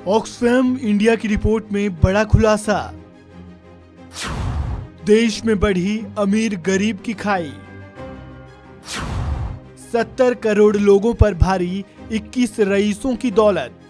Oxfam India की report में बड़ा खुलासा। देश में बढ़ी अमीर गरीब की खाई। 70 करोड़ लोगों पर भारी 21 रईसों की दौलत।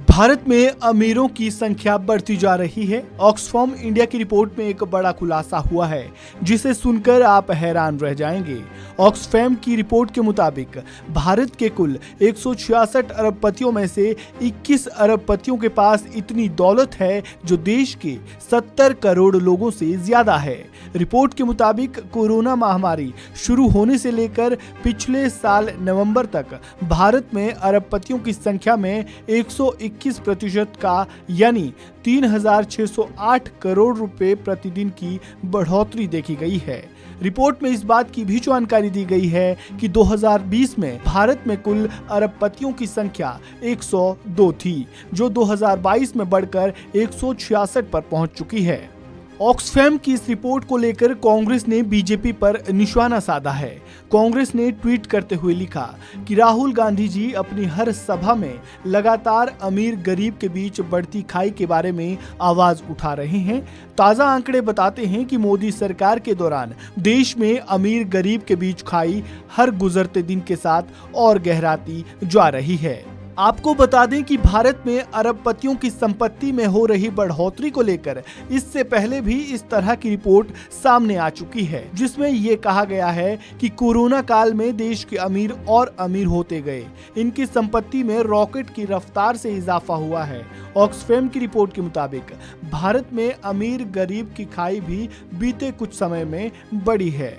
भारत में अमीरों की संख्या बढ़ती जा रही है। ऑक्सफैम इंडिया की रिपोर्ट में एक बड़ा खुलासा हुआ है जिसे सुनकर आप हैरान रह जाएंगे। ऑक्सफैम की रिपोर्ट के मुताबिक भारत के कुल 166 अरबपतियों में से 21 अरबपतियों के पास इतनी दौलत है जो देश के 70 करोड़ लोगों से ज्यादा है। रिपोर्ट के मुताबिक कोरोना महामारी शुरू होने से लेकर पिछले साल नवंबर तक भारत में अरबपतियों की संख्या में 121% का यानी 3,608 करोड़ रुपए प्रतिदिन की बढ़ोतरी देखी गई है। रिपोर्ट में इस बात की भी जानकारी दी गई है कि 2020 में भारत में कुल अरबपतियों की संख्या 102 थी, जो 2022 में बढ़कर 166 पर पहुंच चुकी है। ऑक्सफैम की इस रिपोर्ट को लेकर कांग्रेस ने बीजेपी पर निशाना साधा है। कांग्रेस ने ट्वीट करते हुए लिखा कि राहुल गांधी जी अपनी हर सभा में लगातार अमीर गरीब के बीच बढ़ती खाई के बारे में आवाज उठा रहे हैं। ताजा आंकड़े बताते हैं कि मोदी सरकार के दौरान देश में अमीर गरीब के बीच खाई हर गुजरते दिन के साथ और गहराती जा रही है। आपको बता दें कि भारत में अरबपतियों की संपत्ति में हो रही बढ़ोतरी को लेकर इससे पहले भी इस तरह की रिपोर्ट सामने आ चुकी है, जिसमें ये कहा गया है कि कोरोना काल में देश के अमीर और अमीर होते गए। इनकी संपत्ति में रॉकेट की रफ्तार से इजाफा हुआ है। ऑक्सफैम की रिपोर्ट के मुताबिक भारत में अमीर गरीब की खाई भी बीते कुछ समय में बढ़ी है।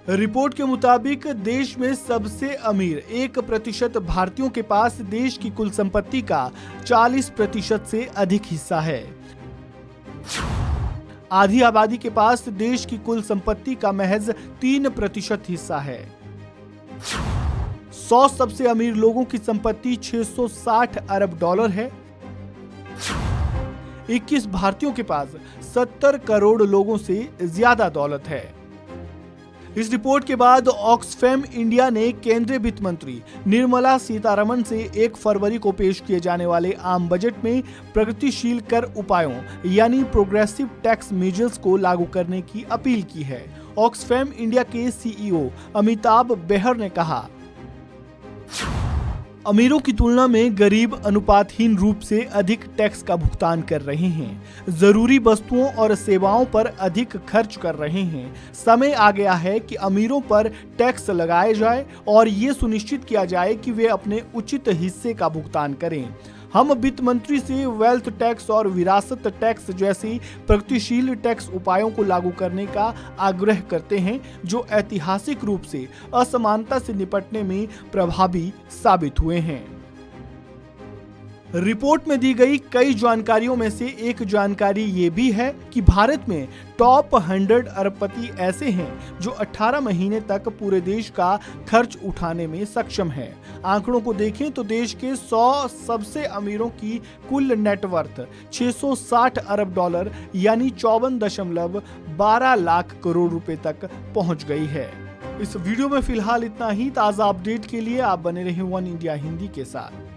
रिपोर्ट के मुताबिक देश में सबसे अमीर 1% भारतीयों के पास देश की कुल संपत्ति का 40% से अधिक हिस्सा है। आधी आबादी के पास देश की कुल संपत्ति का महज 3% हिस्सा है। 100 सबसे अमीर लोगों की संपत्ति 660 अरब डॉलर है। 21 भारतीयों के पास 70 करोड़ लोगों से ज्यादा दौलत है। इस रिपोर्ट के बाद ऑक्सफैम इंडिया ने केंद्रीय वित्त मंत्री निर्मला सीतारमण से 1 फरवरी को पेश किए जाने वाले आम बजट में प्रगतिशील कर उपायों यानी प्रोग्रेसिव टैक्स मेजर्स को लागू करने की अपील की है। ऑक्सफैम इंडिया के सीईओ अमिताभ बेहर ने कहा, अमीरों की तुलना में गरीब अनुपातहीन रूप से अधिक टैक्स का भुगतान कर रहे हैं, जरूरी वस्तुओं और सेवाओं पर अधिक खर्च कर रहे हैं। समय आ गया है कि अमीरों पर टैक्स लगाए जाए और ये सुनिश्चित किया जाए कि वे अपने उचित हिस्से का भुगतान करें। हम वित्त मंत्री से वेल्थ टैक्स और विरासत टैक्स जैसी प्रगतिशील टैक्स उपायों को लागू करने का आग्रह करते हैं, जो ऐतिहासिक रूप से असमानता से निपटने में प्रभावी साबित हुए हैं। रिपोर्ट में दी गई कई जानकारियों में से एक जानकारी ये भी है कि भारत में टॉप 100 अरबपति ऐसे हैं जो 18 महीने तक पूरे देश का खर्च उठाने में सक्षम है। आंकड़ों को देखें तो देश के 100 सबसे अमीरों की कुल नेटवर्थ 660 अरब डॉलर यानी 54.12 लाख करोड़ रुपए तक पहुंच गई है। इस वीडियो में फिलहाल इतना ही। ताजा अपडेट के लिए आप बने रहे वन इंडिया हिंदी के साथ।